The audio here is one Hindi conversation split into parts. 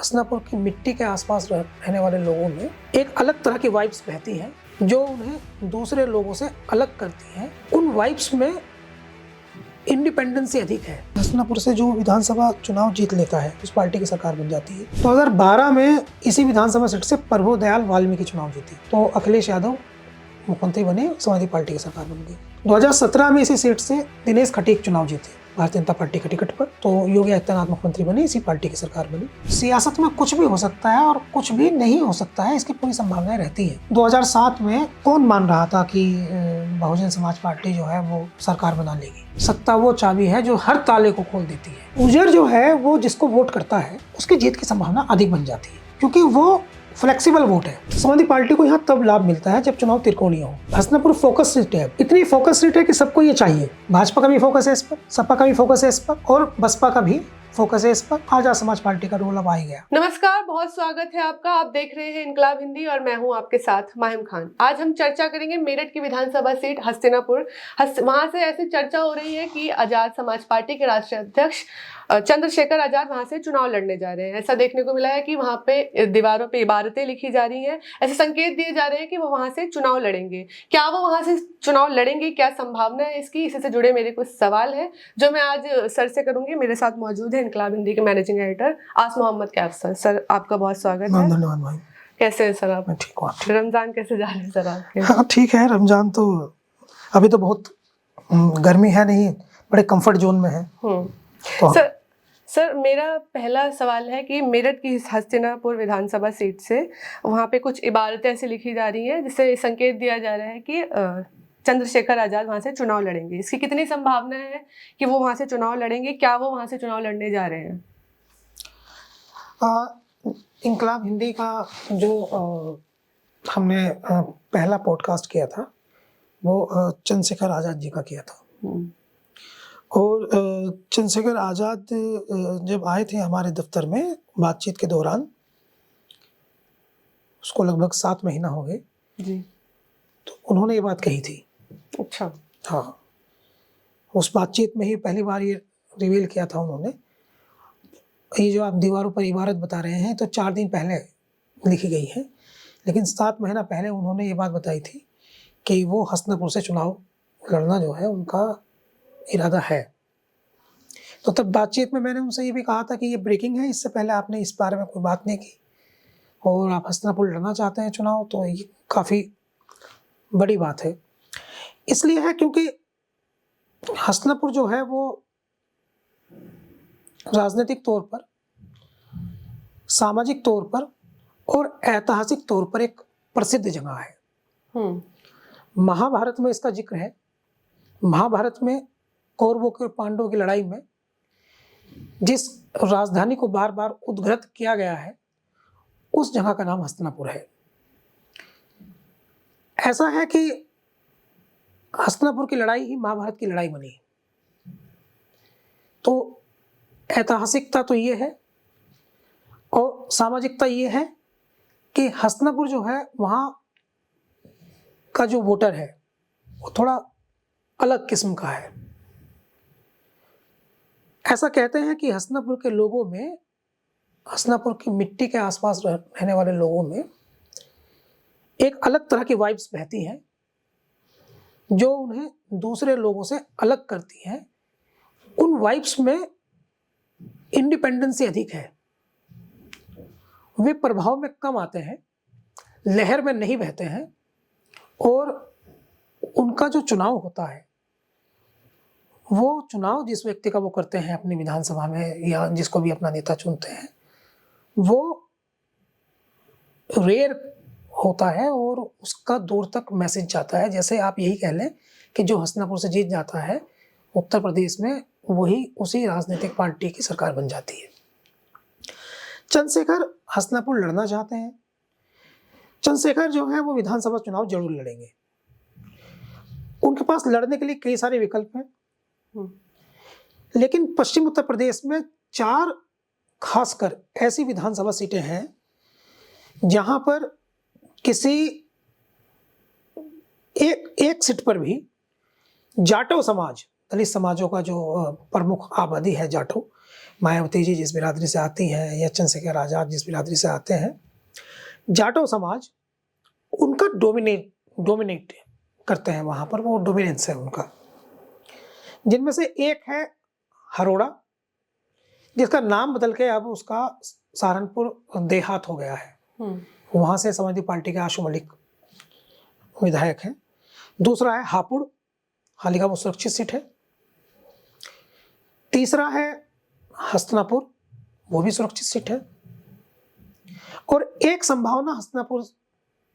हसनापुर की मिट्टी के आसपास रहने वाले लोगों में एक अलग तरह की वाइब्स बहती हैं जो उन्हें दूसरे लोगों से अलग करती हैं। उन वाइब्स में इंडिपेंडेंसी अधिक है। हसनापुर से जो विधानसभा चुनाव जीत लेता है उस पार्टी की सरकार बन जाती है। 2012 में इसी विधानसभा सीट से प्रभु दयाल वाल्मीकि चुनाव जीती तो अखिलेश यादव मुख्यमंत्री बने, समाजवादी पार्टी की सरकार बन गई। 2017 में इसी सीट से दिनेश खटीक चुनाव जीते भारतीय जनता पार्टी के टिकट पर, तो योगी आदित्यनाथ मुख्यमंत्री बने, इसी पार्टी की सरकार बनी। सियासत में कुछ भी हो सकता है और कुछ भी नहीं हो सकता है, इसकी पूरी संभावनाएं रहती है। 2007 में कौन मान रहा था कि बहुजन समाज पार्टी जो है वो सरकार बना लेगी। सत्ता वो चाबी है जो हर ताले को खोल देती है। यूजर जो है वो जिसको वोट करता है उसकी जीत की संभावना अधिक बन जाती है क्योंकि वो फ्लेक्सिबल वोट है। समाजवादी पार्टी को यहाँ तब लाभ मिलता है जब चुनाव त्रिकोणीय हो। हसनापुर फोकस सीट है, इतनी फोकस सीट है कि सबको ये चाहिए। भाजपा का भी फोकस है इस पर, सपा का भी फोकस है इस पर और बसपा का भी फोकस है इस पर। आजाद समाज पार्टी का रोल अब आ ही गया। नमस्कार, बहुत स्वागत है आपका। आप देख रहे हैं इनकलाब हिंदी और मैं हूं आपके साथ माहिम खान। आज हम चर्चा करेंगे मेरठ की विधानसभा सीट हस्तिनापुर। वहां से ऐसी चर्चा हो रही है कि आजाद समाज पार्टी के राष्ट्रीय अध्यक्ष चंद्रशेखर आजाद वहां से चुनाव लड़ने जा रहे हैं। ऐसा देखने को मिला है कि वहां पे दीवारों पे इबारतें लिखी जा रही हैं, ऐसे संकेत दिए जा रहे हैं कि वो वहां से चुनाव लड़ेंगे। क्या वो वहां से चुनाव लड़ेंगे, क्या संभावना है इसकी, इसी से जुड़े मेरे कुछ सवाल हैं जो मैं आज सर से करूंगी। मेरे साथ मौजूद है इनकलाब हिंदी के मैनेजिंग एडिटर आस मोहम्मद कैफ सर। सर आपका बहुत स्वागत है। धन्यवाद भाई। कैसे हैं सर आप? मैं ठीक हूँ। रमजान कैसे जा रहे हैं सर आपके? हाँ ठीक है, रमजान तो अभी तो बहुत गर्मी है नहीं, बड़े कंफर्ट जोन में है। तो सर मेरा पहला सवाल है कि मेरठ की हस्तिनापुर विधानसभा सीट से वहाँ पे कुछ इबारतें ऐसी लिखी जा रही हैं जिससे संकेत दिया जा रहा है कि चंद्रशेखर आजाद वहाँ से चुनाव लड़ेंगे। इसकी कितनी संभावना है कि वो वहाँ से चुनाव लड़ेंगे? क्या वो वहाँ से चुनाव लड़ने जा रहे हैं? इनकलाब हिंदी का जो हमने पहला पॉडकास्ट किया था वो चंद्रशेखर आजाद जी का किया था। और चंद्रशेखर आजाद जब आए थे हमारे दफ्तर में बातचीत के दौरान, उसको लगभग 7 महीना हो गए जी, तो उन्होंने ये बात कही थी। अच्छा। हाँ, उस बातचीत में ही पहली बार ये रिवील किया था उन्होंने। ये जो आप दीवारों पर इबारत बता रहे हैं तो 4 दिन पहले लिखी गई है, लेकिन 7 महीना पहले उन्होंने ये बात बताई थी कि वो हसनापुर से चुनाव लड़ना जो है उनका इरादा है। तो तब बातचीत में मैंने उनसे ये भी कहा था कि ये ब्रेकिंग है, इससे पहले आपने इस बारे में कोई बात नहीं की और आप हसनापुर लड़ना चाहते हैं चुनाव, तो ये काफ़ी बड़ी बात है। इसलिए है क्योंकि हसनापुर जो है वो राजनीतिक तौर पर, सामाजिक तौर पर और ऐतिहासिक तौर पर एक प्रसिद्ध जगह है। महाभारत में इसका जिक्र है। महाभारत में कौरवों के पांडवों की लड़ाई में जिस राजधानी को बार बार उद्घृत किया गया है उस जगह का नाम हस्तिनापुर है। ऐसा है कि हस्तिनापुर की लड़ाई ही महाभारत की लड़ाई बनी। तो ऐतिहासिकता तो ये है और सामाजिकता ये है कि हस्तिनापुर जो है वहाँ का जो वोटर है वो थोड़ा अलग किस्म का है। ऐसा कहते हैं कि हसनापुर के लोगों में, हसनापुर की मिट्टी के आसपास रहने वाले लोगों में एक अलग तरह की वाइब्स बहती हैं जो उन्हें दूसरे लोगों से अलग करती हैं। उन वाइब्स में इंडिपेंडेंसी अधिक है। वे प्रभाव में कम आते हैं, लहर में नहीं बहते हैं और उनका जो चुनाव होता है वो चुनाव जिस व्यक्ति का वो करते हैं अपनी विधानसभा में या जिसको भी अपना नेता चुनते हैं वो रेयर होता है और उसका दूर तक मैसेज जाता है। जैसे आप यही कह लें कि जो हसनापुर से जीत जाता है उत्तर प्रदेश में, वही उसी राजनीतिक पार्टी की सरकार बन जाती है। चंद्रशेखर हसनापुर लड़ना चाहते हैं। चंद्रशेखर जो है वो विधानसभा चुनाव जरूर लड़ेंगे। उनके पास लड़ने के लिए कई सारे विकल्प हैं, लेकिन पश्चिम उत्तर प्रदेश में 4 खासकर ऐसी विधानसभा सीटें हैं जहां पर किसी एक सीट पर भी जाटो समाज, दलित समाजों का जो प्रमुख आबादी है जाटो, मायावती जी जिस बिरादरी से आती हैं या चंद्रशेखर आजाद जिस बिरादरी से आते हैं, जाटो समाज उनका डोमिनेट करते हैं वहाँ पर, वो डोमिनेंस है उनका। जिनमें से एक है हरोड़ा, जिसका नाम बदल के अब उसका सहारनपुर देहात हो गया है। वहाँ से समाजवादी पार्टी के आशु मलिक विधायक हैं। दूसरा है हापुड़, हाल ही का वो सुरक्षित सीट है। तीसरा है हस्तिनापुर, वो भी सुरक्षित सीट है। और एक संभावना हस्तिनापुर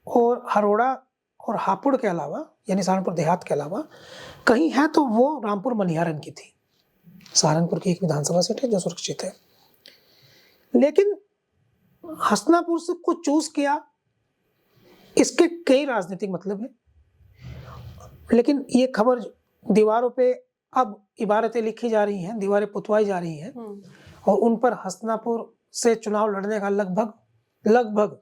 और हरोड़ा और हापुड़ के अलावा, यानी सहारनपुर देहात के अलावा कहीं है तो वो रामपुर मनिहारन की थी। सहारनपुर की एक विधानसभा सीट है जो सुरक्षित है। लेकिन हस्तिनापुर से को चूज किया, इसके कई राजनीतिक मतलब है। लेकिन ये खबर दीवारों पे अब इबारतें लिखी जा रही हैं, दीवारें पुतवाई जा रही हैं और उन पर हस्तिनापुर से चुनाव लड़ने का लगभग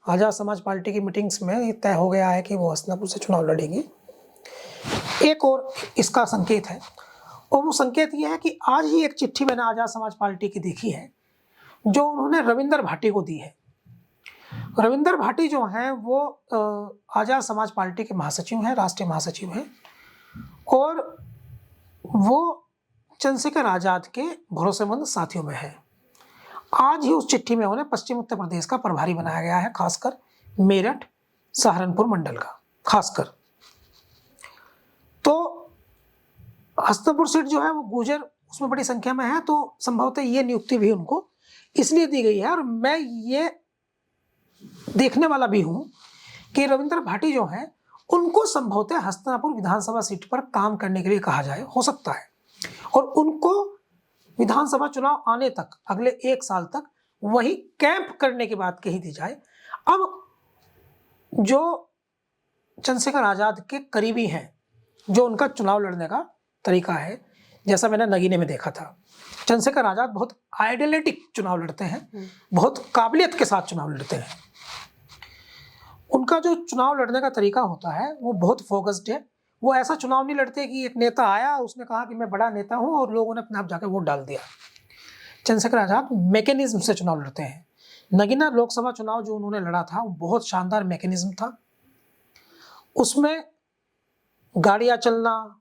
आजाद समाज पार्टी की मीटिंग्स में ये तय हो गया है कि वो हस्तिनापुर से चुनाव लड़ेंगे। एक और इसका संकेत है, और वो संकेत ये है कि आज ही एक चिट्ठी मैंने आजाद समाज पार्टी की देखी है जो उन्होंने रविंदर भाटी को दी है। रविंदर भाटी जो हैं वो आजाद समाज पार्टी के महासचिव हैं, राष्ट्रीय महासचिव हैं, और वो चंद्रशेखर आजाद के भरोसेमंद साथियों में है। आज ही उस चिट्ठी में उन्हें पश्चिम उत्तर प्रदेश का प्रभारी बनाया गया है, खासकर मेरठ सहारनपुर मंडल का खासकर। तो हस्तिनापुर सीट जो है वो गुर्जर उसमें बड़ी संख्या में है, तो संभवतः ये नियुक्ति भी उनको इसलिए दी गई है। और मैं ये देखने वाला भी हूं कि रविंद्र भाटी जो हैं उनको संभवतः हस्तिनापुर विधानसभा सीट पर काम करने के लिए कहा जाए, हो सकता है, और उनको विधानसभा चुनाव आने तक अगले 1 साल तक वही कैंप करने की बात कही दी जाए। अब जो चंद्रशेखर आजाद के करीबी हैं, जो उनका चुनाव लड़ने का तरीका है, जैसा मैंने नगीने में देखा था, चंद्रशेखर आजाद बहुत आइडियलिटिक चुनाव लड़ते हैं, बहुत काबिलियत के साथ चुनाव लड़ते हैं। उनका जो चुनाव लड़ने का तरीका होता है वो बहुत फोकस्ड है। वो ऐसा चुनाव नहीं लड़ते कि एक नेता आया, उसने कहा कि मैं बड़ा नेता हूं और लोगों ने अपने आप जाकर वोट डाल दिया। चंद्रशेखर आजाद मैकेनिज्म से चुनाव लड़ते हैं। नगीना लोकसभा चुनाव जो उन्होंने लड़ा था वो बहुत शानदार मैकेनिज्म था। उसमें गाड़ियां चलना,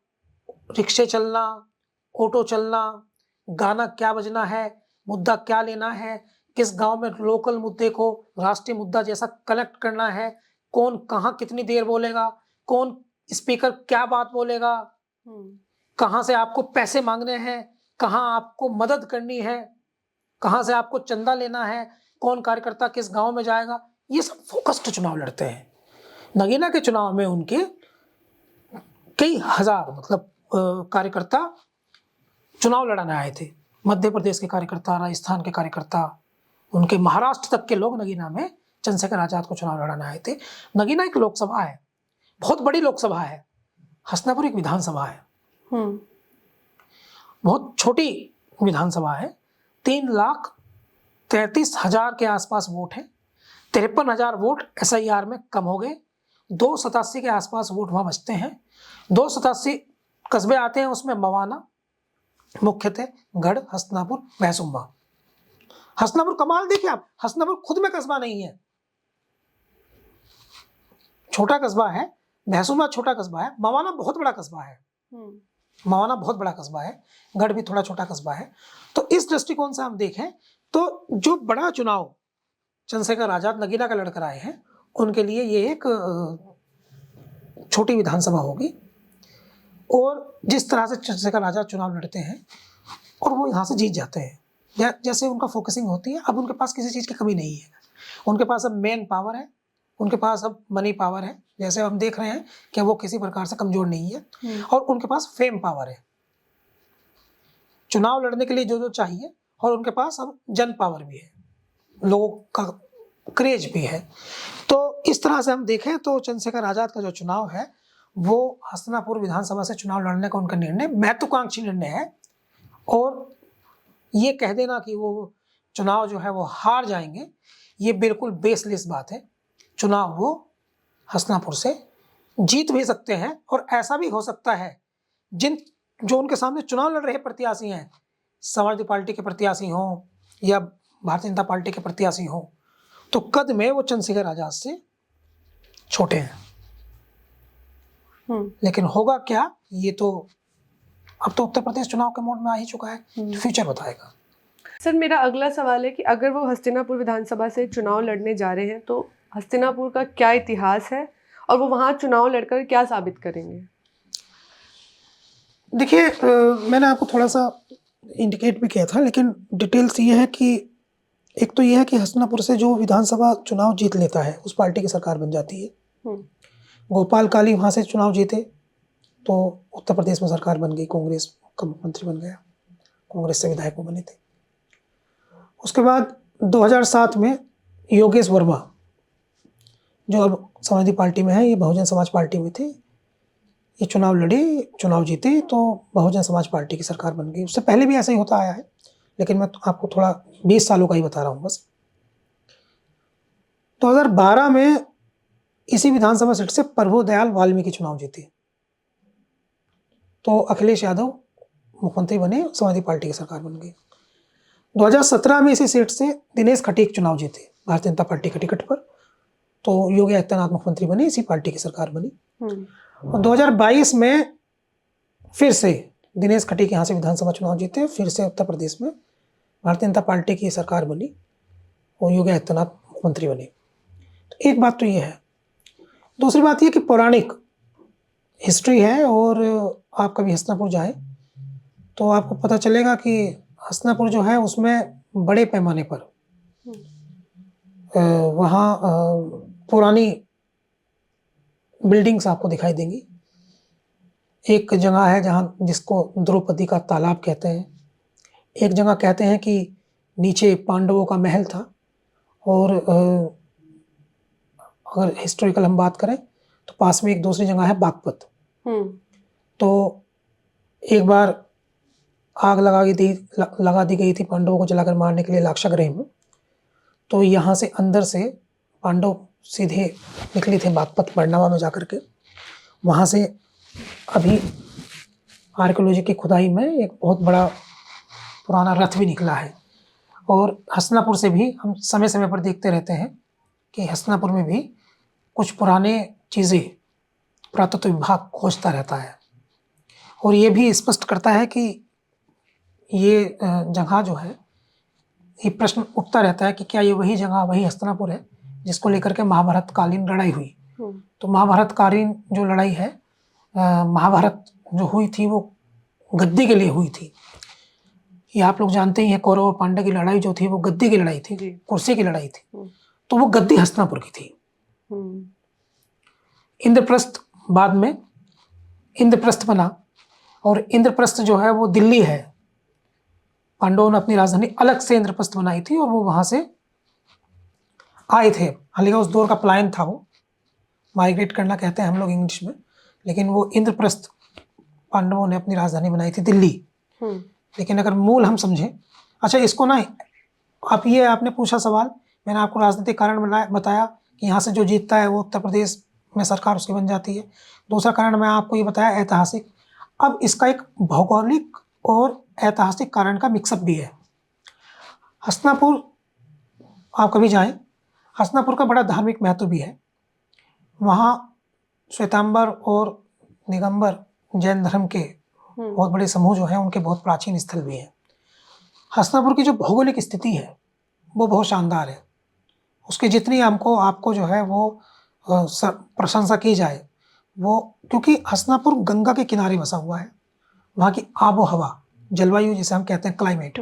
रिक्शे चलना, ऑटो चलना, गाना क्या बजना है, मुद्दा क्या लेना है, किस गांव में लोकल मुद्दे को राष्ट्रीय मुद्दा जैसा कलेक्ट करना है, कौन कहाँ कितनी देर बोलेगा, कौन स्पीकर क्या बात बोलेगा, कहाँ से आपको पैसे मांगने हैं, कहाँ आपको मदद करनी है, कहाँ से आपको चंदा लेना है, कौन कार्यकर्ता किस गांव में जाएगा, ये सब फोकस्ड चुनाव लड़ते हैं। नगीना के चुनाव में उनके कई हजार कार्यकर्ता चुनाव लड़ाने आए थे। मध्य प्रदेश के कार्यकर्ता, राजस्थान के कार्यकर्ता, उनके महाराष्ट्र तक के लोग नगीना में चंद्रशेखर आजाद को चुनाव लड़ाने आए थे। नगीना एक लोकसभा है, बहुत बड़ी लोकसभा है। हस्तिनापुर एक विधानसभा है, बहुत छोटी विधानसभा है। 3,33,000 के आसपास वोट है। 53,000 वोट SIR में कम हो गए। 287 के आसपास वोट वहां बचते हैं। 287 कस्बे आते हैं, उसमें मवाना मुख्यतः, गढ़, हस्तिनापुर, भैंसुम्बा। हस्तिनापुर कमाल देखिए आप, हस्तिनापुर खुद में कस्बा नहीं है, छोटा कस्बा है। भैंसुम्बा छोटा कस्बा है। मवाना बहुत बड़ा कस्बा है, मवाना बहुत बड़ा कस्बा है। गढ़ भी थोड़ा छोटा कस्बा है। तो इस दृष्टिकोण से हम देखें तो जो बड़ा चुनाव चंद्रशेखर आजाद नगीना का लड़कर आए हैं, उनके लिए ये एक छोटी विधानसभा होगी। और जिस तरह से चंद्रशेखर आजाद चुनाव लड़ते हैं और वो यहाँ से जीत जाते हैं, जैसे उनका फोकसिंग होती है, अब उनके पास किसी चीज़ की कमी नहीं है। उनके पास अब मेन पावर है, उनके पास अब मनी पावर है, जैसे हम देख रहे हैं कि वो किसी प्रकार से कमजोर नहीं है। और उनके पास फेम पावर है, चुनाव लड़ने के लिए जो जो चाहिए, और उनके पास अब जन पावर भी है, लोगों का क्रेज भी है। तो इस तरह से हम देखें तो चंद्रशेखर आजाद का जो चुनाव है वो हस्तिनापुर विधानसभा से चुनाव लड़ने का उनका निर्णय महत्वाकांक्षी निर्णय है। और ये कह देना कि वो चुनाव जो है वो हार जाएंगे, ये बिल्कुल बेसलेस बात है। चुनाव वो हस्तिनापुर से जीत भी सकते हैं, और ऐसा भी हो सकता है जो उनके सामने चुनाव लड़ रहे प्रत्याशी हैं, समाजवादी पार्टी के प्रत्याशी हों या भारतीय जनता पार्टी के प्रत्याशी हों, तो कद में वो चंद्रशेखर आजाद से छोटे हैं। लेकिन होगा क्या, ये तो अब तो उत्तर प्रदेश चुनाव के मोड में आ ही चुका है, फ्यूचर बताएगा। सर, मेरा अगला सवाल है कि अगर वो हस्तिनापुर विधानसभा से चुनाव लड़ने जा रहे हैं तो हस्तिनापुर का क्या इतिहास है और वो वहाँ चुनाव लड़कर क्या साबित करेंगे? देखिए, मैंने आपको थोड़ा सा इंडिकेट भी किया था, लेकिन डिटेल्स ये है कि एक तो ये है कि हस्तिनापुर से जो विधानसभा चुनाव जीत लेता है उस पार्टी की सरकार बन जाती है। गोपाल काली वहाँ से चुनाव जीते तो उत्तर प्रदेश में सरकार बन गई, कांग्रेस का मुख्यमंत्री बन गया, कांग्रेस से विधायक वो बने थे। उसके बाद 2007 में योगेश वर्मा, जो अब समाजवादी पार्टी में है, ये बहुजन समाज पार्टी में थे, ये चुनाव लड़े, चुनाव जीते तो बहुजन समाज पार्टी की सरकार बन गई। उससे पहले भी ऐसा ही होता आया है, लेकिन मैं आपको थोड़ा 20 सालों का ही बता रहा हूँ बस। 2012 में इसी विधानसभा सीट से प्रभुदयाल वाल्मीकि चुनाव जीते तो अखिलेश यादव मुख्यमंत्री बने, समाजवादी पार्टी की सरकार बन गई। 2017 में इसी सीट से दिनेश खटीक चुनाव जीते भारतीय जनता पार्टी के टिकट पर, तो योगी आदित्यनाथ मुख्यमंत्री बने, इसी पार्टी की सरकार बनी। और 2022 में फिर से दिनेश खटीक यहाँ से विधानसभा चुनाव जीते, फिर से उत्तर प्रदेश में भारतीय जनता पार्टी की सरकार बनी और योगी आदित्यनाथ मुख्यमंत्री बने। तो एक बात तो ये है। दूसरी बात ये कि पौराणिक हिस्ट्री है, और आप कभी हस्तिनापुर जाएं तो आपको पता चलेगा कि हस्तिनापुर जो है उसमें बड़े पैमाने पर वहाँ पुरानी बिल्डिंग्स आपको दिखाई देंगी। एक जगह है जहाँ जिसको द्रौपदी का तालाब कहते हैं, एक जगह कहते हैं कि नीचे पांडवों का महल था, और अगर हिस्टोरिकल हम बात करें तो पास में एक दूसरी जगह है बागपत। तो एक बार आग लगा दी गई थी पांडवों को जलाकर मारने के लिए लाक्षागृह में, तो यहाँ से अंदर से पांडव सीधे निकले थे बागपत बरनावा में जाकर के। वहाँ से अभी आर्कियोलॉजी की खुदाई में एक बहुत बड़ा पुराना रथ भी निकला है। और हस्तिनापुर से भी हम समय समय पर देखते रहते हैं कि हस्तिनापुर में भी कुछ पुराने चीज़ें पुरातत्व विभाग खोजता रहता है, और ये भी स्पष्ट करता है कि ये जगह जो है, ये प्रश्न उठता रहता है कि क्या ये वही जगह, वही हस्तिनापुर है जिसको लेकर के महाभारत कालीन लड़ाई हुई। तो महाभारत कालीन जो लड़ाई है, महाभारत जो हुई थी वो गद्दी के लिए हुई थी। ये आप लोग जानते ही हैं, कौरव और पांडव की लड़ाई जो थी वो गद्दी की लड़ाई थी, कुर्सी की लड़ाई थी। तो वो गद्दी हस्तिनापुर की थी। इंद्रप्रस्थ बाद में इंद्रप्रस्थ बना, और इंद्रप्रस्थ जो है वो दिल्ली है। पांडवों ने अपनी राजधानी अलग से इंद्रप्रस्थ बनाई थी और वो वहाँ से आए थे। हालांकि उस दौर का प्लान था, वो माइग्रेट करना कहते हैं हम लोग इंग्लिश में, लेकिन वो इंद्रप्रस्थ पांडवों ने अपनी राजधानी बनाई थी दिल्ली। लेकिन अगर मूल हम समझें, अच्छा इसको ना, आप ये आपने पूछा सवाल, मैंने आपको राजनीतिक कारण बताया कि यहाँ से जो जीतता है वो उत्तर प्रदेश में सरकार उसकी बन जाती है। दूसरा कारण मैं आपको ये बताया ऐतिहासिक। अब इसका एक भौगोलिक और ऐतिहासिक कारण का मिक्सअप भी है। हस्तिनापुर आप कभी जाएं, हस्तिनापुर का बड़ा धार्मिक महत्व भी है। वहाँ श्वेतांबर और दिगंबर जैन धर्म के बहुत बड़े समूह जो हैं, उनके बहुत प्राचीन स्थल भी हैं। हस्तिनापुर की जो भौगोलिक स्थिति है वो बहुत शानदार है। उसकी जितनी आपको जो है वो प्रशंसा की जाए वो, क्योंकि हस्तिनापुर गंगा के किनारे बसा हुआ है। वहाँ की आबो हवा, जलवायु जिसे हम कहते हैं क्लाइमेट,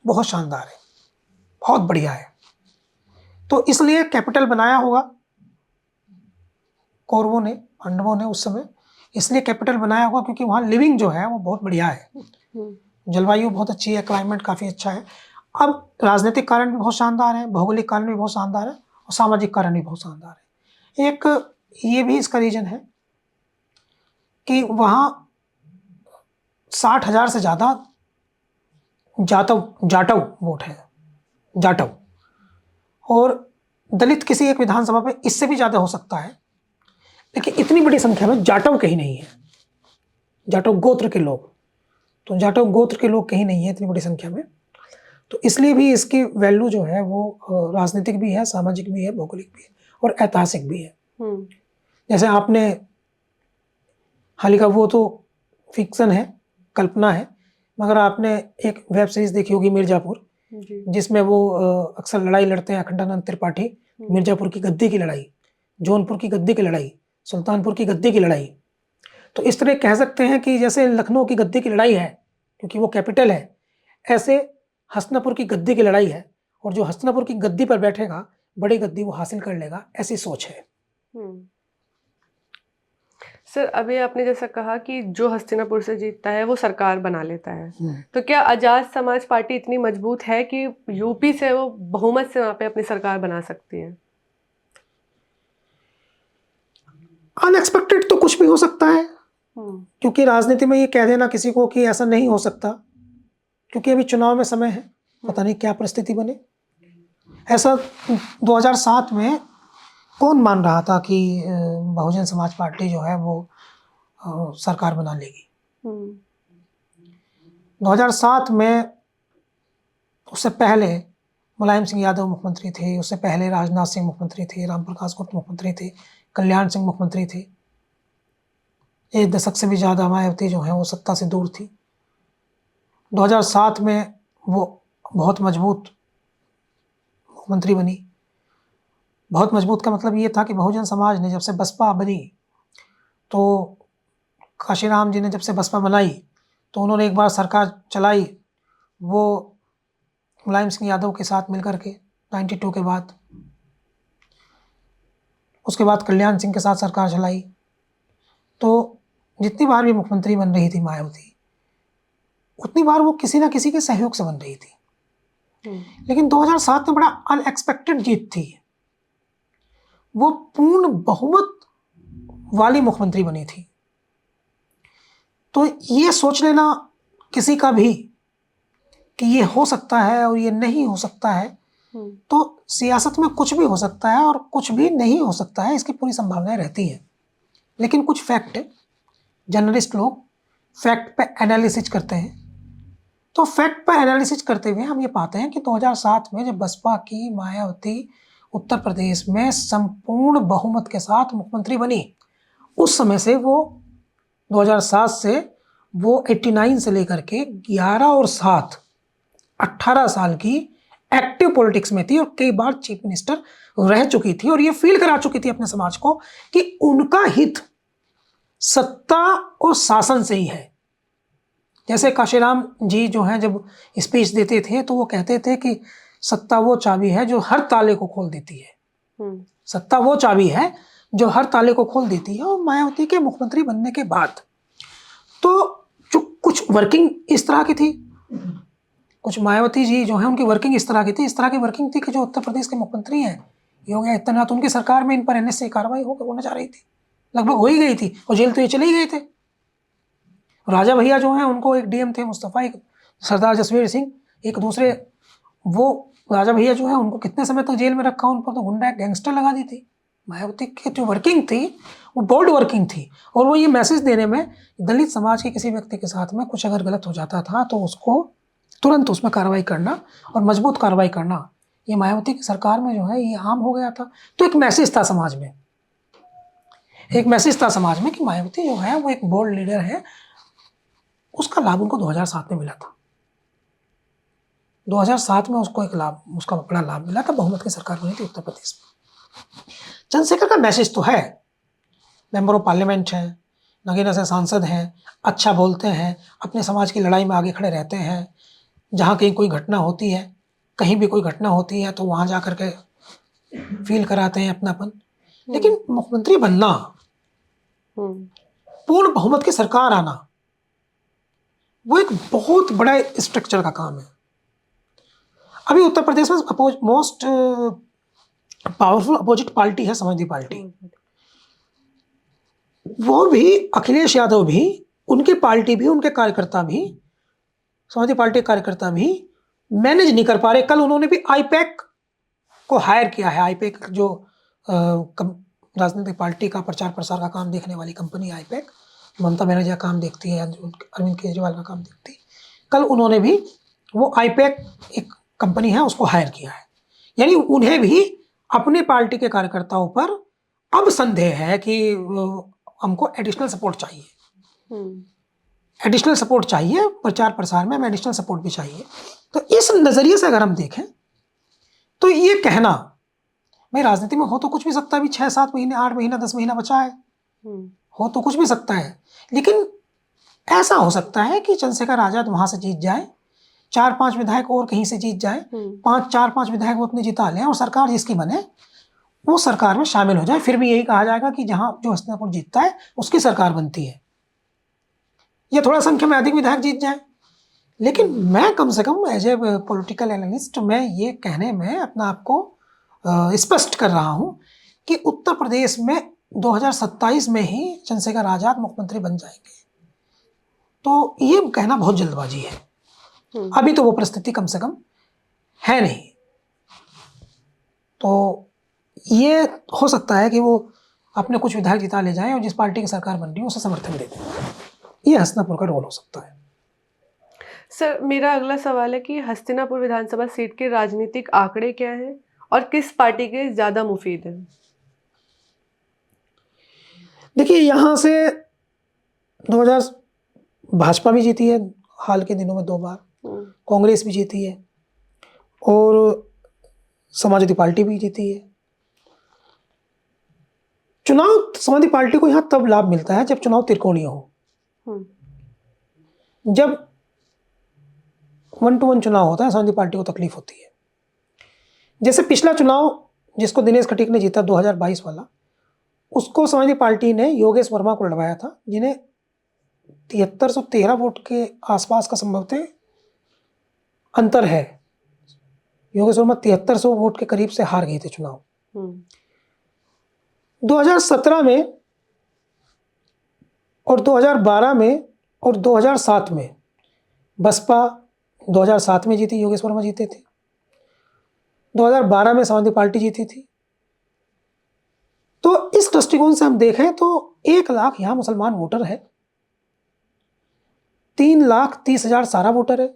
बहुत शानदार है, बहुत बढ़िया है। तो इसलिए कैपिटल बनाया होगा कौरवों ने, पांडवों ने उस समय, इसलिए कैपिटल बनाया होगा क्योंकि वहाँ लिविंग जो है वो बहुत बढ़िया है, जलवायु बहुत अच्छी है, क्लाइमेट काफ़ी अच्छा है। अब राजनीतिक कारण भी बहुत शानदार है, भौगोलिक कारण भी बहुत शानदार है, और सामाजिक कारण भी बहुत शानदार है। एक ये भी इसका रीजन है कि वहाँ 60,000 से ज़्यादा जाटव वोट है, जाटव, और दलित किसी एक विधानसभा पे इससे भी ज़्यादा हो सकता है, लेकिन इतनी बड़ी संख्या में जाटव कहीं नहीं है, जाटव गोत्र के लोग। तो जाटव गोत्र के लोग कहीं नहीं है इतनी बड़ी संख्या में, तो इसलिए भी इसकी वैल्यू जो है वो राजनीतिक भी है, सामाजिक भी है, भौगोलिक भी है और ऐतिहासिक भी है। जैसे आपने हालिका, वो तो फिक्शन है, कल्पना है, मगर आपने एक वेब सीरीज देखी होगी मिर्जापुर, जिसमें वो अक्सर लड़ाई लड़ते हैं अखंडानंद त्रिपाठी, मिर्जापुर की गद्दी की लड़ाई, जौनपुर की गद्दी की लड़ाई, सुल्तानपुर की गद्दी की लड़ाई। तो इस तरह कह सकते हैं कि जैसे लखनऊ की गद्दी की लड़ाई है क्योंकि वो कैपिटल है, ऐसे हस्तिनापुर की गद्दी की लड़ाई है, और जो हस्तिनापुर की गद्दी पर बैठेगा बड़ी गद्दी वो हासिल कर लेगा, ऐसी सोच है। सर, अभी आपने जैसा कहा कि जो हस्तिनापुर से जीतता है वो सरकार बना लेता है, तो क्या आजाद समाज पार्टी इतनी मजबूत है कि यूपी से वो बहुमत से वहां पे अपनी सरकार बना सकती है? अनएक्सपेक्टेड तो कुछ भी हो सकता है, क्योंकि राजनीति में ये कह देना किसी को कि ऐसा नहीं हो सकता, क्योंकि अभी चुनाव में समय है, पता नहीं क्या परिस्थिति बने। ऐसा 2007 में कौन मान रहा था कि बहुजन समाज पार्टी जो है वो सरकार बना लेगी। 2007 में, उससे पहले मुलायम सिंह यादव मुख्यमंत्री थे, उससे पहले राजनाथ सिंह मुख्यमंत्री थे, रामप्रकाश गुप्त मुख्यमंत्री थे, कल्याण सिंह मुख्यमंत्री थे। एक दशक से भी ज़्यादा मायावती जो है वो सत्ता से दूर थी। 2007 में वो बहुत मजबूत मुख्यमंत्री बनी। बहुत मजबूत का मतलब ये था कि बहुजन समाज ने जब से बसपा बनी, तो काशीराम जी ने जब से बसपा बनाई तो उन्होंने एक बार सरकार चलाई, वो मुलायम सिंह यादव के साथ मिलकर के 92 के बाद। उसके बाद कल्याण सिंह के साथ सरकार चलाई। तो जितनी बार भी मुख्यमंत्री बन रही थी मायावती, उतनी बार वो किसी ना किसी के सहयोग से बन रही थी। लेकिन 2007 में बड़ा अनएक्सपेक्टेड जीत थी, वो पूर्ण बहुमत वाली मुख्यमंत्री बनी थी। तो ये सोच लेना किसी का भी कि ये हो सकता है और ये नहीं हो सकता है, तो सियासत में कुछ भी हो सकता है और कुछ भी नहीं हो सकता है, इसकी पूरी संभावनाएं रहती हैं। लेकिन कुछ फैक्ट, जर्नलिस्ट लोग फैक्ट पे एनालिसिस करते हैं, तो फैक्ट पे एनालिसिस करते हुए हम ये पाते हैं कि 2007 में जब बसपा की मायावती उत्तर प्रदेश में संपूर्ण बहुमत के साथ मुख्यमंत्री बनी, उस समय से वो 2007 से वो 89 से लेकर के 11 और 7 18 साल की एक्टिव पॉलिटिक्स में थी और कई बार चीफ मिनिस्टर रह चुकी थी, और ये फील करा चुकी थी अपने समाज को कि उनका हित सत्ता और शासन से ही है। जैसे काशीराम जी जो हैं जब स्पीच देते थे तो वो कहते थे कि सत्ता वो चाबी है जो हर ताले को खोल देती है। सत्ता वो चाबी है जो हर ताले को खोल देती है। और मायावती के मुख्यमंत्री बनने के बाद तो जो कुछ वर्किंग इस तरह की थी, कुछ मायावती जी जो है उनकी वर्किंग इस तरह की थी, इस तरह की वर्किंग थी कि जो उत्तर प्रदेश के मुख्यमंत्री हैं योगी आदित्यनाथ, उनकी सरकार में इन पर एनएसए कार्रवाई होने जा रही थी, लगभग हो ही गई थी, और जेल तो ये चले ही गए थे। राजा भैया जो हैं उनको एक डीएम थे मुस्तफ़ा, एक सरदार जसवीर सिंह, एक दूसरे वो राजा भैया जो है उनको कितने समय तक जेल में रखा, उन पर तो गुंडा गैंगस्टर लगा दी थी। मायावती की जो वर्किंग थी वो बोल्ड वर्किंग थी, और वो ये मैसेज देने में दलित समाज के किसी व्यक्ति के साथ में कुछ अगर गलत हो जाता था तो उसको तुरंत उसमें कार्रवाई करना और मजबूत कार्रवाई करना, ये मायावती की सरकार में जो है ये आम हो गया था। तो एक मैसेज था समाज में, एक मैसेज था समाज में कि मायावती जो है वो एक बोल्ड लीडर है। उसका लाभ उनको 2007 में मिला था। 2007 में उसको एक लाभ, उसका बड़ा लाभ मिला था, बहुमत की सरकार बनी थी उत्तर प्रदेश में। चंद्रशेखर का मैसेज तो है, मेंबर ऑफ पार्लियामेंट हैं, नगीना से सांसद हैं, अच्छा बोलते हैं, अपने समाज की लड़ाई में आगे खड़े रहते हैं, जहाँ कहीं कोई घटना होती है, कहीं भी कोई घटना होती है तो वहाँ जा करके फील कराते हैं अपनापन। लेकिन मुख्यमंत्री बनना, पूर्ण बहुमत की सरकार आना, वो एक बहुत बड़ा स्ट्रक्चर का काम है। अभी उत्तर प्रदेश में मोस्ट पावरफुल अपोजिट पार्टी है समाजवादी पार्टी। वो भी, अखिलेश यादव भी, उनकी पार्टी भी, उनके कार्यकर्ता भी, समाजवादी पार्टी के कार्यकर्ता भी मैनेज नहीं कर पा रहे। कल उन्होंने भी आईपैक को हायर किया है। आईपैक जो राजनीतिक पार्टी का प्रचार प्रसार का काम देखने वाली कंपनी आईपैक, ममता बनर्जी का काम देखती है, अरविंद केजरीवाल का काम देखती है। कल उन्होंने भी वो आईपैक एक कंपनी है उसको हायर किया है, यानी उन्हें भी अपने पार्टी के कार्यकर्ताओं पर अब संदेह है कि हमको एडिशनल सपोर्ट चाहिए, एडिशनल सपोर्ट चाहिए, प्रचार प्रसार में हमें एडिशनल सपोर्ट भी चाहिए। तो इस नज़रिए से अगर हम देखें तो ये कहना भाई राजनीति में हो तो कुछ भी सकता है, अभी 6-7 महीने, 8 महीना, 10 महीना बचा है, हो तो कुछ भी सकता है, लेकिन ऐसा हो सकता है कि चंद्रशेखर आजाद वहां से जीत जाए, 4-5 विधायक और कहीं से जीत जाए, 4-5 विधायक वो अपने जिता लें और सरकार जिसकी बने वो सरकार में शामिल हो जाए। फिर भी यही कहा जाएगा कि जहां जो हस्तिनापुर जीतता है उसकी सरकार बनती है, या थोड़ा संख्या में अधिक विधायक जीत जाए। लेकिन मैं कम से कम एज ए पॉलिटिकल एनालिस्ट मैं ये कहने में अपना आपको स्पष्ट कर रहा हूं कि उत्तर प्रदेश में 2027 में ही चंद्रशेखर आजाद मुख्यमंत्री बन जाएंगे। तो ये कहना बहुत जल्दबाजी है, अभी तो वो परिस्थिति कम से कम है नहीं। तो ये हो सकता है कि वो अपने कुछ विधायक जिता ले जाएं और जिस पार्टी की सरकार बन रही है उसे समर्थन दे दें। ये हस्तिनापुर का रोल हो सकता है। सर, मेरा अगला सवाल है कि हस्तिनापुर विधानसभा सीट के राजनीतिक आंकड़े क्या हैं और किस पार्टी के ज़्यादा मुफीद हैं? देखिए, यहाँ से 2000 भाजपा भी जीती है हाल के दिनों में 2 बार, कांग्रेस भी जीती है और समाजवादी पार्टी भी जीती है। चुनाव समाजवादी पार्टी को यहाँ तब लाभ मिलता है जब चुनाव त्रिकोणीय हो। जब 1-to-1 चुनाव होता है समाजवादी पार्टी को तकलीफ होती है। जैसे पिछला चुनाव जिसको दिनेश खटीक ने जीता 2022 वाला, उसको समाजवादी पार्टी ने योगेश वर्मा को लड़वाया था, जिन्हें 7313 वोट के आसपास का संभवतः अंतर है। योगेश वर्मा 7300 वोट के करीब से हार गए थे चुनाव। 2017 में और 2012 में और 2007 में बसपा 2007 में जीती, योगेश वर्मा जीते थे। 2012 में समाजवादी पार्टी जीती थी। तो इस दृष्टिकोण से हम देखें तो 1 लाख यहाँ मुसलमान वोटर है, 3,30,000 सारा वोटर है,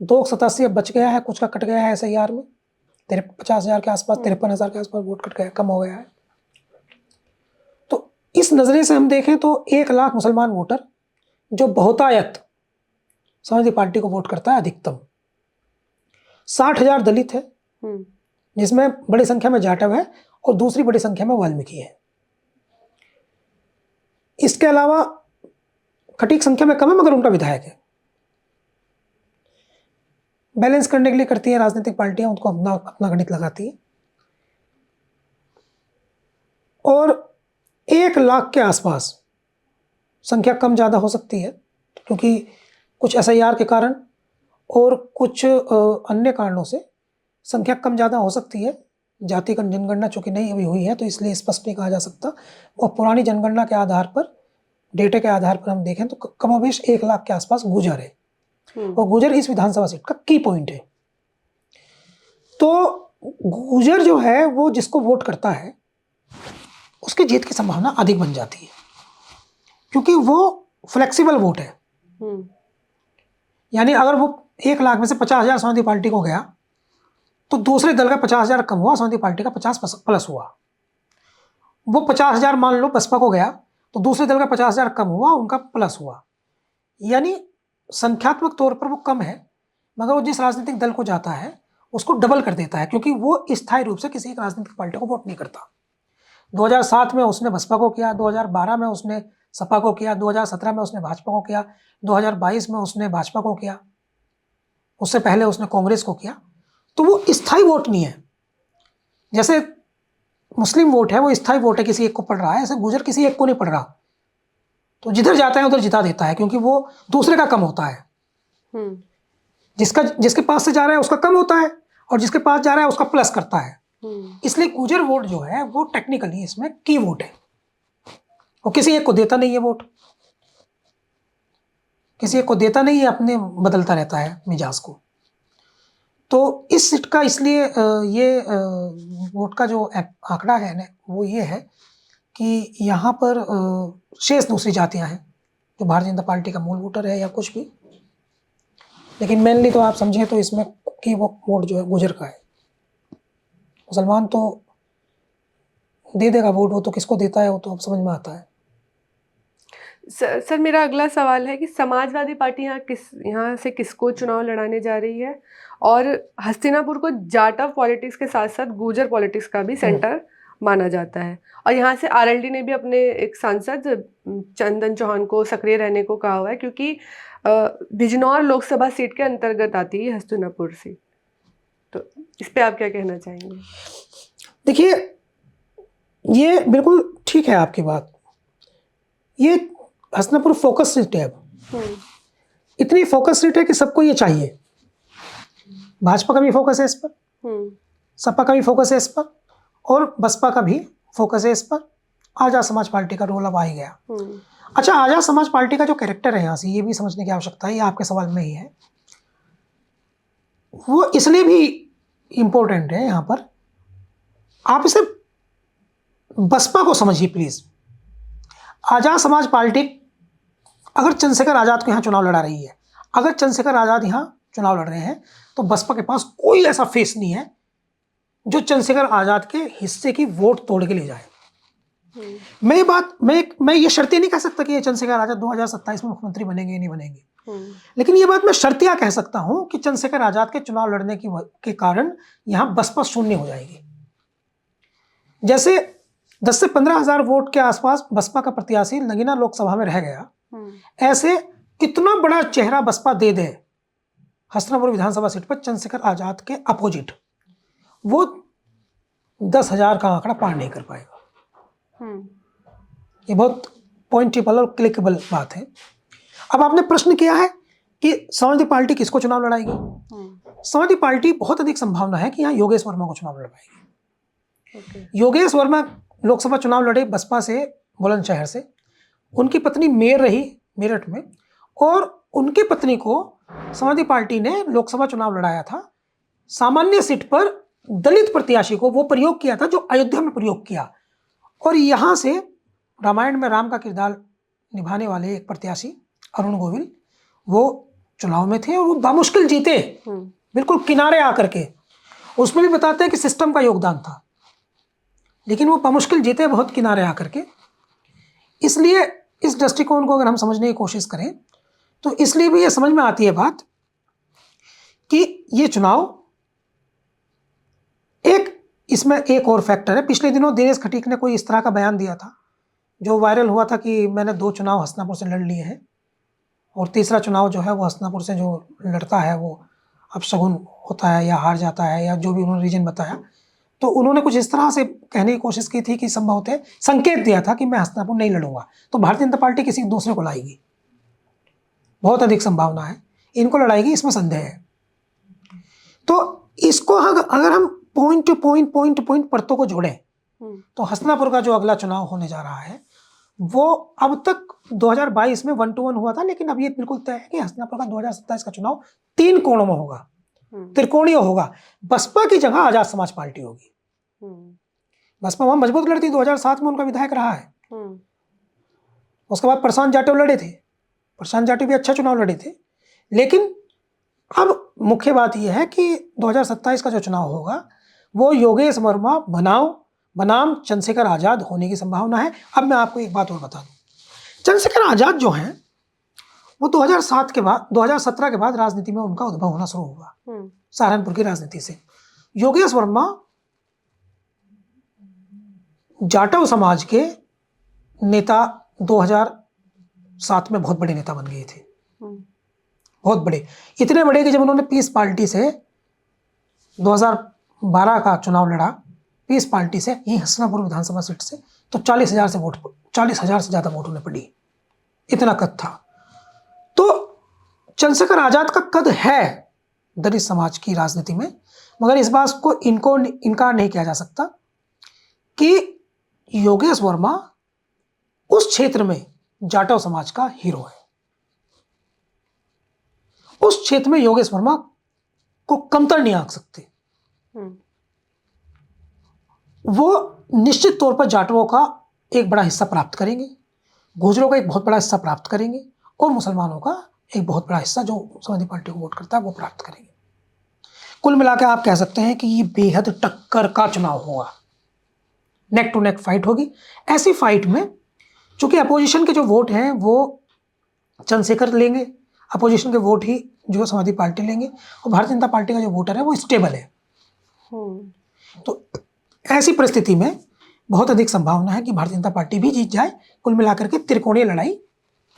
287 अब बच गया है, कुछ का कट गया है SIR में, 50,000 के आसपास, 53,000 के आसपास वोट कट गया, कम हो गया है। तो इस नजरिए से हम देखें तो 1 लाख मुसलमान वोटर जो बहुतायत समाजवादी पार्टी को वोट करता है अधिकतम। 60,000 दलित है, जिसमें बड़ी संख्या में जाटव है और दूसरी बड़ी संख्या में वाल्मीकि है। इसके अलावा खटीक संख्या में कम है मगर उनका विधायक है। बैलेंस करने के लिए करती है राजनीतिक पार्टियां, उनको अपना गणित लगाती है। और 1 लाख के आसपास संख्या कम ज़्यादा हो सकती है, क्योंकि कुछ SIR के कारण और कुछ अन्य कारणों से संख्या कम ज़्यादा हो सकती है। जाति का जनगणना चूँकि नहीं अभी हुई है तो इसलिए स्पष्ट नहीं कहा जा सकता। और पुरानी जनगणना के आधार पर, डेटे के आधार पर हम देखें तो कमोबेश 1 लाख के आसपास गुजर है, और गुजर इस विधानसभा सीट का की पॉइंट है। तो गुजर जो है वो जिसको वोट करता है उसकी जीत की संभावना अधिक बन जाती है, क्योंकि वो फ्लेक्सिबल वोट है। यानी अगर वो 1 लाख में से 50,000 समाजवादी पार्टी को गया तो दूसरे दल का 50,000 कम हुआ, समाजवादी पार्टी का 50 प्लस हुआ। वो 50,000 मान लो बसपा को गया तो दूसरे दल का 50,000 कम हुआ, उनका प्लस हुआ। यानी संख्यात्मक तौर पर वो कम है, मगर वो जिस राजनीतिक दल को जाता है उसको डबल कर देता है, क्योंकि वो स्थायी रूप से किसी एक राजनीतिक पार्टी को वोट नहीं करता। 2007 में उसने बसपा को किया, 2012 में उसने सपा को किया, 2017 में उसने भाजपा को किया, 2022 में उसने भाजपा को किया, उससे पहले उसने कांग्रेस को किया। तो वो स्थायी वोट नहीं है। जैसे मुस्लिम वोट है वो स्थायी वोट है, किसी एक को पड़ रहा है, ऐसे गुजर किसी एक को नहीं पड़ रहा। तो जिधर जाता है उधर जिता देता है, क्योंकि वो दूसरे का कम होता है। जिसके पास से जा रहा है उसका कम होता है और जिसके पास जा रहा है उसका प्लस करता है। इसलिए गुजर वोट जो है वो टेक्निकली इसमें की वोट है, और किसी एक को देता नहीं है वोट, किसी एक को देता नहीं है, अपने बदलता रहता है मिजाज को। तो इस सीट का इसलिए ये वोट का जो आंकड़ा है ना वो ये है कि यहाँ पर शेष दूसरी जातियाँ हैं, जो भारतीय जनता पार्टी का मूल वोटर है या कुछ भी, लेकिन मेनली तो आप समझें तो इसमें कि वो वोट जो है गुजर का है। मुसलमान तो दे देगा वोट, वो तो किसको देता है वो तो अब समझ में आता है। सर मेरा अगला सवाल है कि समाजवादी पार्टी यहाँ से किसको चुनाव लड़ाने जा रही है, और हस्तिनापुर को जाट ऑफ पॉलिटिक्स के साथ साथ गुर्जर पॉलिटिक्स का भी सेंटर माना जाता है, और यहाँ से आरएलडी ने भी अपने एक सांसद चंदन चौहान को सक्रिय रहने को कहा हुआ है, क्योंकि बिजनौर लोकसभा सीट के अंतर्गत आती है हस्तिनापुर सीट। तो इस पे आप क्या कहना चाहेंगे? देखिए, ये बिल्कुल ठीक है आपकी बात। ये हस्तिनापुर फोकस सीट है। अब इतनी फोकस सीट है कि सबको ये चाहिए। भाजपा का भी फोकस है इस पर, सपा का भी फोकस है इस पर, और बसपा का भी फोकस है इस पर। आजाद समाज पार्टी का रोल अब आ ही गया। अच्छा, आजाद समाज पार्टी का जो कैरेक्टर है यहाँ से, ये भी समझने की आवश्यकता है, ये आपके सवाल में ही है। वो इसलिए भी इम्पोर्टेंट है यहाँ पर। आप इसे बसपा को समझिए प्लीज। आजाद समाज पार्टी अगर चंद्रशेखर आजाद को यहाँ चुनाव लड़ा रही है, अगर चंद्रशेखर आजाद यहाँ चुनाव लड़ रहे हैं, तो बसपा के पास कोई ऐसा फेस नहीं है जो चंद्रशेखर आजाद के हिस्से की वोट तोड़ के ले जाए। मैं ये शर्तें नहीं कह सकता कि ये चंद्रशेखर आजाद 2027 में मुख्यमंत्री बनेंगे या नहीं बनेंगे, लेकिन ये बात मैं शर्तियां कह सकता हूं कि चंद्रशेखर आजाद के चुनाव लड़ने के कारण यहां बसपा शून्य हो जाएगी। जैसे 10 से 15 हजार वोट के आसपास बसपा का प्रत्याशी नगीना लोकसभा में रह गया, ऐसे कितना बड़ा चेहरा बसपा दे दे हस्तिनापुर विधानसभा सीट पर चंद्रशेखर आजाद के अपोजिट, वो 10,000 का आंकड़ा पार नहीं कर पाएगा। ये बहुत पॉइंटेबल और क्लिकेबल बात है। अब आपने प्रश्न किया है कि समाजवादी पार्टी किसको चुनाव लड़ाएगी। समाजवादी पार्टी बहुत अधिक संभावना है कि यहाँ योगेश वर्मा को चुनाव लड़वाएगी। योगेश वर्मा लोकसभा चुनाव लड़े बसपा से बुलंदशहर से, उनकी पत्नी मेयर रही मेरठ में, और उनकी पत्नी को समाजवादी पार्टी ने लोकसभा चुनाव लड़ाया था। सामान्य सीट पर दलित प्रत्याशी को वो प्रयोग किया था जो अयोध्या में प्रयोग किया, और यहां से रामायण में राम का किरदार निभाने वाले एक प्रत्याशी अरुण गोविल वो चुनाव में थे और वो बामुश्किल जीते, बिल्कुल किनारे आकर के। उसमें भी बताते हैं कि सिस्टम का योगदान था, लेकिन वो बामुश्किल जीते बहुत किनारे आकर के। इसलिए इस दृष्टिकोण को अगर हम समझने की कोशिश करें तो इसलिए भी ये समझ में आती है बात कि ये चुनाव इसमें एक और फैक्टर है। पिछले दिनों दिनेश खटीक ने कोई इस तरह का बयान दिया था जो वायरल हुआ था कि मैंने 2 चुनाव हस्तिनापुर से लड़ लिए हैं, और तीसरा चुनाव जो है वो हस्तिनापुर से जो लड़ता है वो अपशगुन होता है या हार जाता है, या जो भी उन्होंने रीजन बताया। तो उन्होंने कुछ इस तरह से कहने की कोशिश की थी कि संभवतः संकेत दिया था कि मैं हस्तिनापुर नहीं लड़ूंगा, तो भारतीय जनता पार्टी किसी दूसरे को लाएगी, बहुत अधिक संभावना है इनको लड़ाएगी, इसमें संदेह है। तो इसको अगर हम पॉइंट टू पॉइंट परतों को जोड़ें तो हस्तिनापुर का जो अगला चुनाव होने जा रहा है वो अब तक 2022 में 1-1 हुआ था, लेकिन अब ये बिल्कुल तय है कि हस्तिनापुर का 2027 का चुनाव 3 कोणों में होगा, त्रिकोणीय होगा। बसपा की जगह आजाद समाज पार्टी होगी। बसपा वहां मजबूत लड़ती, 2007 में उनका विधायक रहा है। उसके बाद प्रशांत जाटव लड़े थे, प्रशांत जाटव भी अच्छा चुनाव लड़े थे, लेकिन अब मुख्य बात यह है कि 2027 का जो चुनाव होगा वो योगेश वर्मा बनाम चंद्रशेखर आजाद होने की संभावना है। अब मैं आपको एक बात और बता दूं, चंद्रशेखर आजाद जो हैं वो 2017 के बाद राजनीति में उनका उद्भव होना शुरू हुआ, सहारनपुर की राजनीति से। योगेश वर्मा जाटव समाज के नेता 2007 में बहुत बड़े नेता बन गए थे, बहुत बड़े, इतने बड़े कि जब उन्होंने पीस पार्टी से 2012 का चुनाव लड़ा, पीस पार्टी से यही हस्तिनापुर विधानसभा सीट से, तो 40,000 से ज़्यादा वोट उन्हें पड़ी, इतना कद था। तो चंद्रशेखर आजाद का कद है दलित समाज की राजनीति में, मगर इस बात को इनकार नहीं किया जा सकता कि योगेश वर्मा उस क्षेत्र में जाटव समाज का हीरो है। उस क्षेत्र में योगेश वर्मा को कमतर नहीं आंक सकते। वो निश्चित तौर पर जाटवों का एक बड़ा हिस्सा प्राप्त करेंगे, गुर्जरों का एक बहुत बड़ा हिस्सा प्राप्त करेंगे, और मुसलमानों का एक बहुत बड़ा हिस्सा जो समाजवादी पार्टी को वोट करता है वो प्राप्त करेंगे। कुल मिलाकर आप कह सकते हैं कि ये बेहद टक्कर का चुनाव होगा, नेक टू नेक फाइट होगी। ऐसी फाइट में चूंकि अपोजिशन के जो वोट हैं वो चंद्रशेखर लेंगे, अपोजिशन के वोट ही जो समाजवादी पार्टी लेंगे, और भारतीय जनता पार्टी का जो वोटर है वो स्टेबल है। तो ऐसी परिस्थिति में बहुत अधिक संभावना है कि भारतीय जनता पार्टी भी जीत जाए। कुल मिलाकर के त्रिकोणीय लड़ाई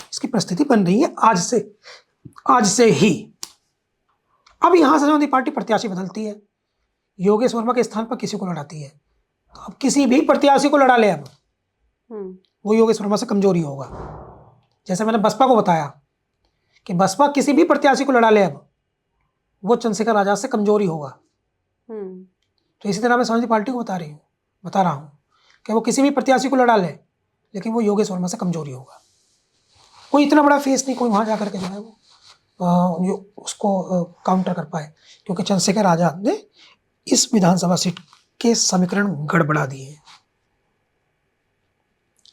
इसकी परिस्थिति बन रही है आज से ही। अब यहां से समाजवादी पार्टी प्रत्याशी बदलती है, योगेश वर्मा के स्थान पर किसी को लड़ाती है। तो अब किसी भी प्रत्याशी को लड़ा ले, अब वो योगेश वर्मा से कमजोरी होगा। जैसे मैंने बसपा को बताया कि बसपा किसी भी प्रत्याशी को लड़ा ले, अब वो चंद्रशेखर आजाद से कमजोरी होगा। तो इसी तरह मैं समाजवादी पार्टी को बता रहा हूँ कि वो किसी भी प्रत्याशी को लड़ा ले, लेकिन वो योगेश वर्मा से कमजोरी होगा। कोई इतना बड़ा फेस नहीं, कोई वहाँ जा करके जो है वो उसको काउंटर कर पाए, क्योंकि चंद्रशेखर आजाद ने इस विधानसभा सीट के समीकरण गड़बड़ा दिए हैं।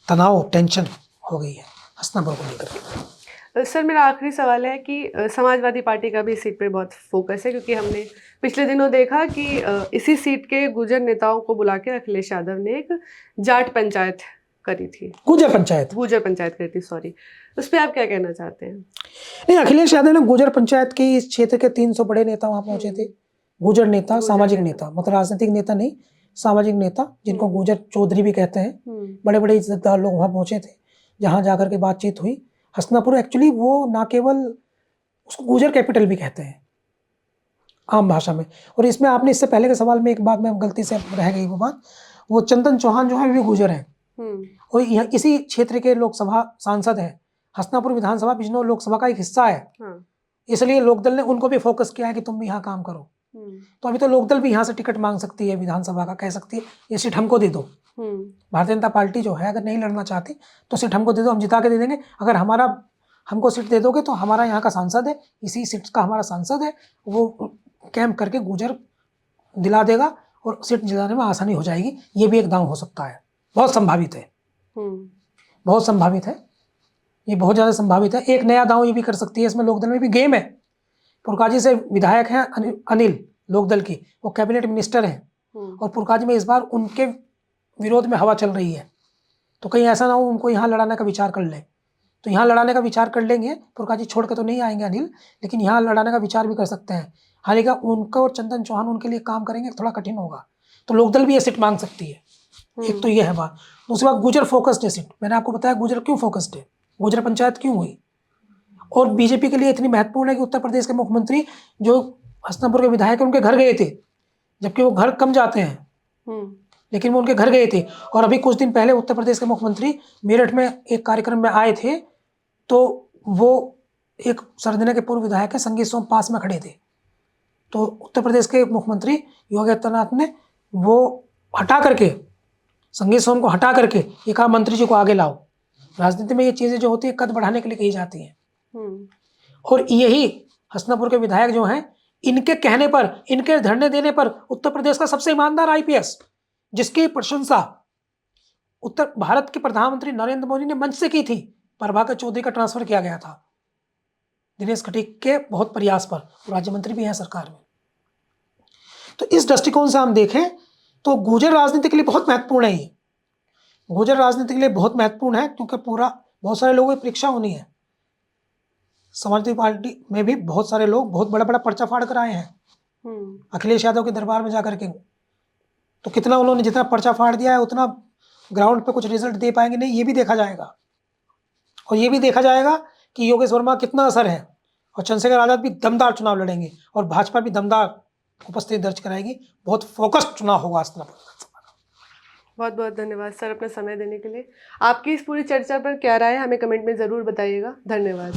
तनाव, टेंशन हो गई है हस्तिनापुर को लेकर। सर मेरा आखिरी सवाल है कि समाजवादी पार्टी का भी इस सीट पे बहुत फोकस है, क्योंकि हमने पिछले दिनों देखा कि इसी सीट के गुर्जर नेताओं को बुला के अखिलेश यादव ने एक जाट पंचायत करी थी, गुर्जर पंचायत करी थी, सॉरी। उस पर आप क्या कहना चाहते हैं? नहीं, अखिलेश यादव ने गुर्जर पंचायत की, इस क्षेत्र के 300 बड़े नेता वहां पहुंचे थे। गुर्जर नेता, सामाजिक नेता, मतलब राजनीतिक नेता नहीं, सामाजिक नेता, जिनको गुर्जर चौधरी भी कहते हैं, बड़े बड़े इज्जतदार लोग वहां पहुंचे थे, जहां जाकर के बातचीत हुई। हस्तिनापुर एक्चुअली वो ना केवल, उसको गुर्जर कैपिटल भी कहते हैं आम भाषा में। और इसमें आपने इससे पहले के सवाल में एक बात में गलती से रह गई, वो बात, वो चंदन चौहान जो है भी गुर्जर हैं, और यहाँ इसी क्षेत्र के लोकसभा सांसद हैं। हस्तिनापुर विधानसभा बिजनौर लोकसभा का एक हिस्सा है, इसलिए लोकदल ने उनको भी फोकस किया है कि तुम भी यहाँ काम करो। तो अभी तो लोकदल भी यहाँ से टिकट मांग सकती है विधानसभा का, कह सकती है ये सीट हमको दे दो। भारतीय जनता पार्टी जो है अगर नहीं लड़ना चाहती तो सीट हमको दे दो, हम जिता के दे देंगे। अगर हमको सीट दे दोगे तो हमारा यहाँ का सांसद है, इसी सीट का हमारा सांसद है, वो कैंप करके गुर्जर दिला देगा और सीट जिलाने में आसानी हो जाएगी। ये भी एक दांव हो सकता है, बहुत संभावित है, बहुत संभावित है, ये बहुत ज़्यादा संभावित है। एक नया दांव ये भी कर सकती है, इसमें लोकदल में भी गेम है। पुरकाजी से विधायक हैं अनिल, लोकदल की, वो कैबिनेट मिनिस्टर हैं, और पुरकाजी में इस बार उनके विरोध में हवा चल रही है। तो कहीं ऐसा ना हो उनको यहाँ लड़ाने का विचार कर ले, तो यहाँ लड़ाने का विचार कर लेंगे। पुरकाजी छोड़ के तो नहीं आएंगे अनिल, लेकिन यहाँ लड़ाने का विचार भी कर सकते हैं। हालांकि उनको और चंदन चौहान उनके लिए काम करेंगे, थोड़ा कठिन होगा। तो लोकदल भी ये सीट मांग सकती है। एक तो ये है बात। दूसरी बात, गुर्जर फोकस्ड है सीट। मैंने आपको बताया गुर्जर क्यों फोकस्ड है, गुर्जर पंचायत क्यों हुई, और बीजेपी के लिए इतनी महत्वपूर्ण है कि उत्तर प्रदेश के मुख्यमंत्री जो हस्तिनापुर के विधायक उनके घर गए थे, जबकि वो घर कम जाते हैं, लेकिन वो उनके घर गए थे। और अभी कुछ दिन पहले उत्तर प्रदेश के मुख्यमंत्री मेरठ में एक कार्यक्रम में आए थे, तो वो एक सरदेना के पूर्व विधायक है संगीत सोम पास में खड़े थे। तो उत्तर प्रदेश के मुख्यमंत्री योगी आदित्यनाथ ने वो हटा करके, संगीत सोम को हटा करके ये कहा मंत्री जी को आगे लाओ। राजनीति में ये चीज़ें जो होती है कद बढ़ाने के लिए कही जाती हैं। और यही हस्तिनापुर के विधायक जो हैं, इनके कहने पर, इनके धरने देने पर उत्तर प्रदेश का सबसे ईमानदार आईपीएस, जिसकी प्रशंसा उत्तर भारत के प्रधानमंत्री नरेंद्र मोदी ने मंच से की थी, प्रभाकर चौधरी का ट्रांसफर किया गया था दिनेश खटीक के बहुत प्रयास पर, राज्य मंत्री भी हैं सरकार में। तो इस दृष्टिकोण से हम देखें तो गुर्जर राजनीति के लिए बहुत महत्वपूर्ण है। ये गुर्जर राजनीति के लिए बहुत महत्वपूर्ण है, क्योंकि बहुत सारे लोगों की परीक्षा होनी है। समाजवादी पार्टी में भी बहुत सारे लोग बहुत बड़ा बड़ा पर्चा फाड़ कर आए हैं अखिलेश यादव के दरबार में जाकर के। तो कितना उन्होंने जितना पर्चा फाड़ दिया है उतना ग्राउंड पे कुछ रिजल्ट दे पाएंगे नहीं, ये भी देखा जाएगा। और ये भी देखा जाएगा कि योगेश वर्मा कितना असर है, और चंद्रशेखर आजाद भी दमदार चुनाव लड़ेंगे, और भाजपा भी दमदार उपस्थिति दर्ज कराएगी। बहुत फोकस्ड चुनाव होगा हस्तिनापुर। बहुत बहुत धन्यवाद सर अपना समय देने के लिए। आपकी इस पूरी चर्चा पर क्या राय है हमें कमेंट में ज़रूर बताइएगा। धन्यवाद।